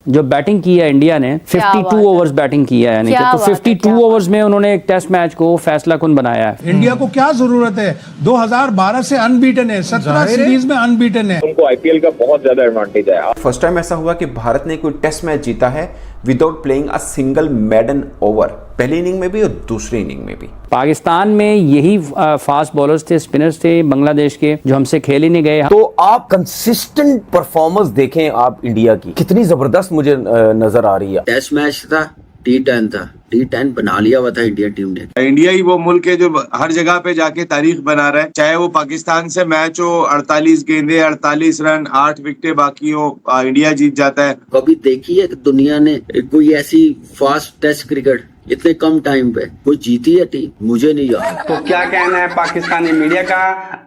जो बैटिंग की है इंडिया ने 52 ओवर्स बैटिंग किया है, यानी कि तो 52 ओवर्स में उन्होंने एक टेस्ट मैच को फैसला कुन बनाया है। इंडिया को क्या जरूरत है, 2012 से अनबीटन है, 17 सीरीज में अनबीटन है। उनको आईपीएल का बहुत ज्यादा एडवांटेज है। फर्स्ट टाइम ऐसा हुआ कि भारत ने कोई टेस्ट मैच जीता है without playing a single maiden over, पहली इनिंग में भी और दूसरी इनिंग में भी। पाकिस्तान में यही फास्ट बॉलर्स थे, स्पिनर्स थे बांग्लादेश के, जो हमसे खेल ही नहीं गए। तो आप कंसिस्टेंट परफॉर्मेंस देखें आप इंडिया की, कितनी जबरदस्त मुझे नजर आ रही है। टेस्ट मैच था, T10 था, T10 बना लिया हुआ था इंडियन टीम ने। इंडिया ही वो मुल्क है जो हर जगह पे जाके तारीख बना रहा है, चाहे वो पाकिस्तान से मैच हो, 48 गेंदे 48 रन 8 विकेटें बाकी हो, इंडिया जीत जाता है। कभी देखी है कि दुनिया ने कोई ऐसी फास्ट टेस्ट क्रिकेट इतने कम टाइम पे कोई जीती है टीम? मुझे नहीं याद। तो क्या कहना है पाकिस्तानी मीडिया का,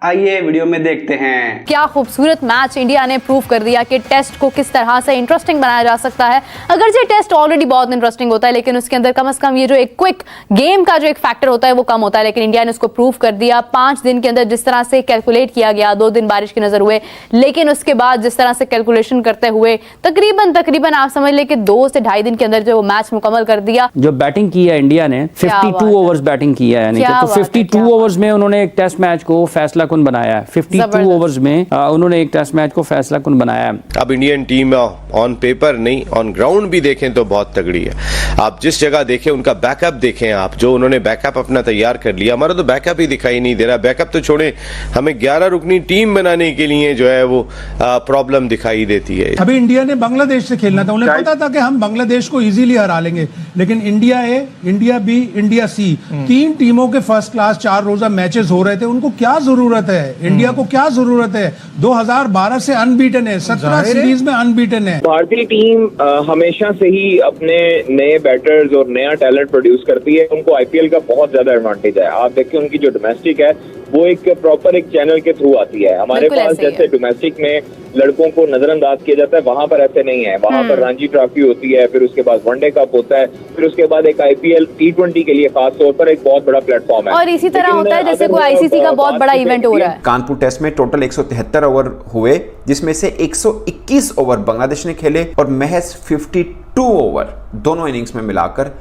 आइए वीडियो में देखते हैं। क्या खूबसूरत मैच इंडिया ने प्रूव कर दिया कि टेस्ट को किस तरह से इंटरेस्टिंग बनाया जा सकता है। अगर ये टेस्ट ऑलरेडी बहुत इंटरेस्टिंग होता है, लेकिन उसके अंदर कम से कम ये जो एक क्विक गेम का जो एक फैक्टर होता है वो कम होता है, लेकिन इंडिया ने उसको प्रूव कर दिया। 5 दिन के अंदर जिस तरह से कैलकुलेट किया गया, 2 दिन बारिश की नजर हुए, लेकिन उसके बाद जिस तरह से कैलकुलेशन करते हुए तकरीबन आप समझ लें कि 2 से 2.5 दिन के अंदर जो मैच मुकम्मल कर दिया। जो बैटिंग की है इंडिया ने 52 ओवर्स बैटिंग किया है, यानी कि तो 52 ओवर्स में उन्होंने एक टेस्ट मैच को फैसला कुन बनाया है। 52 ओवर्स में उन्होंने एक टेस्ट मैच को फैसला कुन बनाया है। अब इंडियन टीम ऑन पेपर नहीं, ऑन ग्राउंड भी देखें तो बहुत तगड़ी है। आप जिस जगह देखें उनका बैकअप देखें, आप जो उन्होंने बैकअप अपना तैयार कर लिया। हमारा तो बैकअप ही दिखाई नहीं दे रहा। बैकअप तो छोड़े, हमें 11 रुकनी टीम बनाने के लिए जो है वो प्रॉब्लम दिखाई देती है। अभी इंडिया ने बांग्लादेश से खेलना था, उन्हें पता था कि हम बांग्लादेश को इजीली हरा लेंगे, लेकिन इंडिया ए, इंडिया बी, इंडिया सी, 3 टीमों के फर्स्ट क्लास 4 रोजा मैचेस हो रहे थे। उनको क्या जरूरत है, इंडिया को क्या जरूरत है, 2012 से अनबीटन है, 17 सीरीज में अनबीटन है। भारतीय टीम हमेशा से ही अपने नए बैटर्स और नया टैलेंट प्रोड्यूस करती है। उनको आईपीएल का बहुत ज्यादा एडवांटेज है। आप देखिए उनकी जो डोमेस्टिक है वो एक प्रॉपर एक चैनल के थ्रू आती है। हमारे पास जैसे डोमेस्टिक में लड़कों को नजरअंदाज किया जाता है, वहां पर ऐसे नहीं है। वहां पर रणजी ट्रॉफी होती है, फिर उसके बाद वनडे कप होता है, फिर उसके बाद एक आईपीएल T20 के लिए खास तौर पर एक बहुत बड़ा प्लेटफॉर्म है। और इसी तरह होता है जैसे कोई आईसीसी का बहुत बड़ा इवेंट हो रहा है। कानपुर टेस्ट में टोटल 173 ओवर हुए, जिसमें से 121 ओवर बांग्लादेश ने खेले और महज 52 ओवर दोनों इनिंग्स में मिलाकर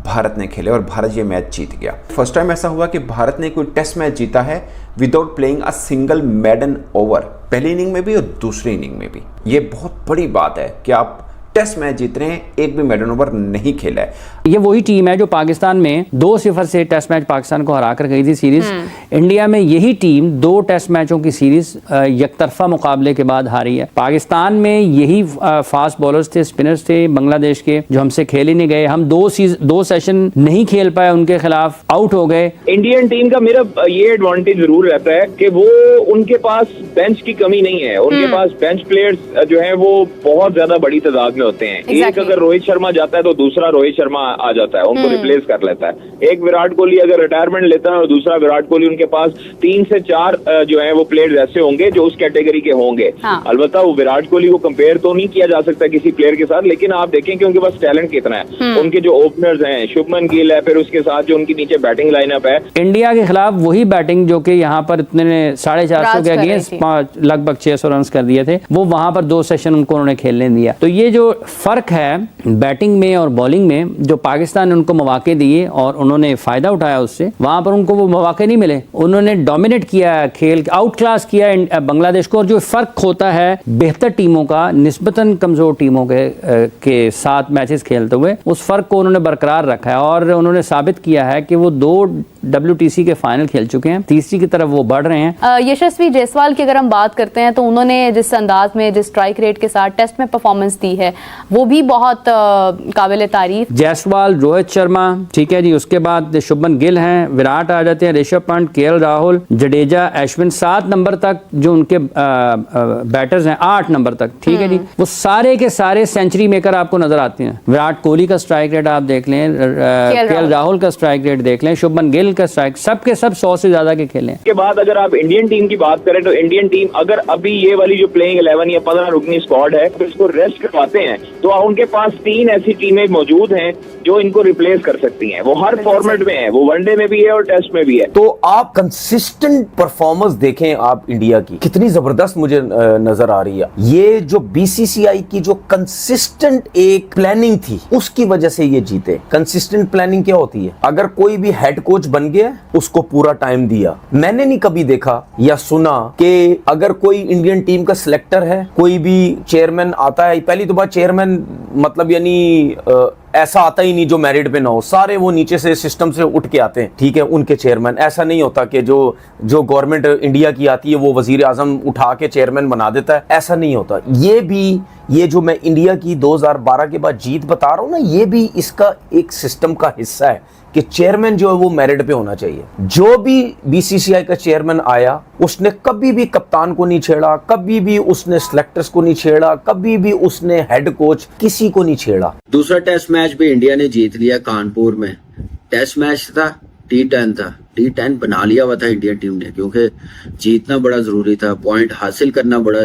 भारत ने खेले और भारत ये मैच जीत गया। फर्स्ट टाइम ऐसा हुआ कि भारत ने कोई टेस्ट मैच जीता है without playing a single maiden over, पहली इनिंग में भी और दूसरी इनिंग में भी। ये बहुत बड़ी बात है कि आप टेस्ट मैच जीत रहे हैं, एक भी मेडन ओवर नहीं खेला है। ये वही टीम है जो पाकिस्तान में 2-0 से टेस्ट मैच पाकिस्तान को हरा कर गई थी सीरीज। इंडिया में यही टीम 2 टेस्ट मैचों की सीरीज यकतरफा मुकाबले के बाद हारी है। पाकिस्तान में यही फास्ट बॉलर्स थे, स्पिनर्स थे बांग्लादेश के, जो हमसे खेल ही नहीं गए। हम 2 सेशन नहीं खेल पाए, उनके खिलाफ आउट हो गए। इंडियन टीम का मेरा ये एडवांटेज जरूर रहता है कि वो उनके पास बेंच की कमी नहीं है। उनके पास बेंच प्लेयर्स जो है वो बहुत ज्यादा बड़ी तादाद में होते हैं। एक अगर रोहित शर्मा जाता है तो दूसरा रोहित शर्मा आ जाता है, उनको रिप्लेस कर लेता है। एक विराट कोहली अगर रिटायरमेंट लेता है और दूसरा विराट कोहली, उनके पास 3 से 4 जो है वो प्लेयर्स ऐसे होंगे जो उस कैटेगरी के होंगे। अलबत्ता वो विराट कोहली को कंपेयर तो नहीं किया जा सकता किसी प्लेयर के साथ, लेकिन आप देखें कि उनके पास टैलेंट कितना है। उनके जो ओपनर्स हैं, शुभमन गिल है, फिर उसके साथ जो उनकी नीचे बैटिंग लाइनअप है। इंडिया के खिलाफ वही बैटिंग जो कि यहाँ पर इतने 450 के अगेंस्ट लगभग 600 रन कर दिए थे, वो वहां पर 2 सेशन उनको उन्होंने खेलने दिया। तो ये जो फर्क है बैटिंग में और बॉलिंग में, जो पाकिस्तान ने उनको मौके दिए और उन्होंने फायदा उठाया उससे, वहां पर उनको वो मौके नहीं मिले। उन्होंने डोमिनेट किया खेल, आउट क्लास किया बांग्लादेश को। और जो फर्क होता है बेहतर टीमों का निस्बतन कमजोर टीमों के साथ मैचेस खेलते हुए, उस फर्क को उन्होंने बरकरार रखा है और उन्होंने साबित किया है कि वो 2 WTC के फाइनल खेल चुके हैं, तीसरी की तरफ वो बढ़ रहे हैं। यशस्वी जायसवाल की अगर हम बात करते हैं तो उन्होंने जिस अंदाज में, जिस स्ट्राइक रेट के साथ टेस्ट में परफॉर्मेंस दी है, वो भी बहुत काबिल तारीफ। जायसवाल, रोहित शर्मा, ठीक है जी, उसके बाद शुभमन गिल हैं, विराट आ जाते हैं, ऋषभ पंत, KL राहुल, जडेजा, अश्विन, 7 नंबर तक जो उनके बैटर्स हैं, 8 नंबर तक, ठीक है जी, वो सारे के सारे सेंचुरी मेकर आपको नजर आते हैं। विराट कोहली का स्ट्राइक रेट आप देख लें, KL राहुल का स्ट्राइक रेट देख लें, शुभमन गिल का स्ट्राइक, सबके सब 100 से ज्यादा के खेले। के बाद अगर आप इंडियन टीम की बात करें तो इंडियन टीम अगर अभी ये वाली जो प्लेइंग 11 या 15 रुकनी स्क्वाड है तो इसको रेस्ट करवाते हैं, तो उनके पास 3 ऐसी टीमें मौजूद हैं जो इनको रिप्लेस कर सकती हैं। वो हर फॉर्मेट में है, वो वनडे में भी है और टेस्ट में भी है। तो आप कंसिस्टेंट परफॉर्मेंस देखें आप इंडिया की, कितनी जबरदस्त मुझे नजर आ रही है। ये जो बीसीसीआई की जो कंसिस्टेंट एक प्लानिंग थी, उसकी वजह से ये जीते। कंसिस्टेंट प्लानिंग क्या होती है? अगर कोई भी हेड कोच बन गया, उसको पूरा टाइम दिया। मैंने नहीं कभी देखा या सुना कि अगर कोई इंडियन टीम का सिलेक्टर है, कोई भी चेयरमैन आता है, पहली तो बात चेयरमैन मतलब यानी ऐसा आता ही नहीं जो मेरिट पे ना हो, सारे वो नीचे से सिस्टम से उठ के आते हैं, ठीक है, उनके चेयरमैन। ऐसा नहीं होता कि जो गवर्नमेंट इंडिया की आती है वो वजीर आजम उठा के चेयरमैन बना देता है, ऐसा नहीं होता। ये जो मैं इंडिया की 2012 के बाद जीत बता रहा हूं ना, ये भी इसका एक सिस्टम का हिस्सा है कि चेयरमैन जो है वो मेरिट पे होना चाहिए। जो भी बीसीसीआई का चेयरमैन आया, उसने कभी भी कप्तान को नहीं छेड़ा, कभी भी उसने सिलेक्टर्स को नहीं छेड़ा, कभी भी उसने हेड कोच किसी को नहीं छेड़ा। दूसरा टेस्ट मैच भी इंडिया ने जीत लिया कानपुर में। टेस्ट मैच था, T10 था, T10 बना लिया हुआ था इंडियन टीम ने, क्योंकि जीतना बड़ा जरूरी था, पॉइंट हासिल करना बड़ा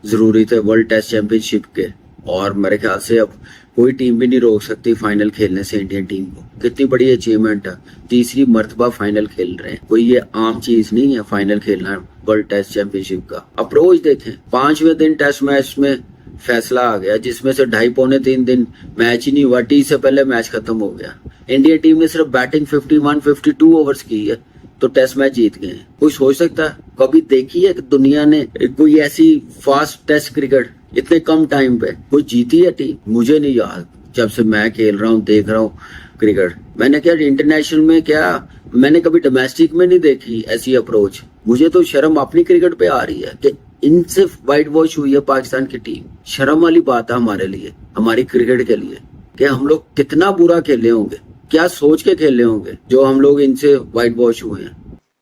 जरूरी था वर्ल्ड टेस्ट चैंपियनशिप के। और मेरे ख्याल से अब कोई टीम भी नहीं रोक सकती फाइनल खेलने से इंडियन टीम को। कितनी बड़ी अचीवमेंट है, तीसरी मर्तबा फाइनल खेल रहे हैं। कोई ये आम चीज नहीं है फाइनल खेलना वर्ल्ड टेस्ट चैंपियनशिप का। अप्रोच देखें, 5वें दिन टेस्ट मैच में फैसला आ गया, जिसमें से 2.5-3 दिन मैच ही नहीं हुआ, टी से पहले मैच खत्म हो गया। इंडियन टीम ने सिर्फ बैटिंग 51-52 ओवर्स की है तो टेस्ट मैच जीत गए। कोई सोच सकता है, कभी देखी है कि दुनिया ने कोई ऐसी फास्ट टेस्ट क्रिकेट इतने कम टाइम पे कोई जीती है टीम? मुझे नहीं याद, जब से मैं खेल रहा हूँ, देख रहा हूँ क्रिकेट। मैंने क्या इंटरनेशनल में, क्या मैंने कभी डोमेस्टिक में नहीं देखी ऐसी अप्रोच। मुझे तो शर्म अपनी क्रिकेट पे आ रही है कि इनसे वाइट वॉश हुई है पाकिस्तान की टीम। शर्म वाली बात है हमारे लिए, हमारी क्रिकेट के लिए, कि हम लोग कितना बुरा खेले होंगे, क्या सोच के खेले होंगे जो हम लोग इनसे वाइट वॉश हुए हैं।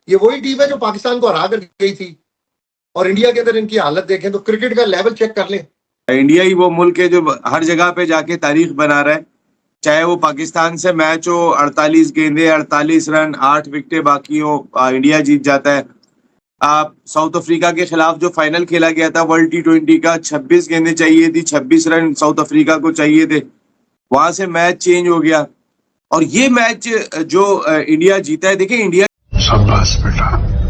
ये वही टीम है जो पाकिस्तान को हरा कर गई थी, और इंडिया के अंदर इनकी हालत देखें तो क्रिकेट का लेवल चेक कर लें। इंडिया ही वो मुल्क है जो हर जगह पे जाके तारीख बना रहा है। चाहे वो पाकिस्तान से मैच हो, 48 गेंदे, 48 रन, 8 विकेटें बाकी हो, इंडिया जीत जाता है। आप साउथ अफ्रीका के खिलाफ जो फाइनल खेला गया था वर्ल्ड T20 का, 26 गेंदें चाहिए थी, 26 रन साउथ अफ्रीका को चाहिए थे, वहां से मैच चेंज हो गया। और ये मैच जो इंडिया जीता है, देखिए इंडिया, शाबाश बेटा।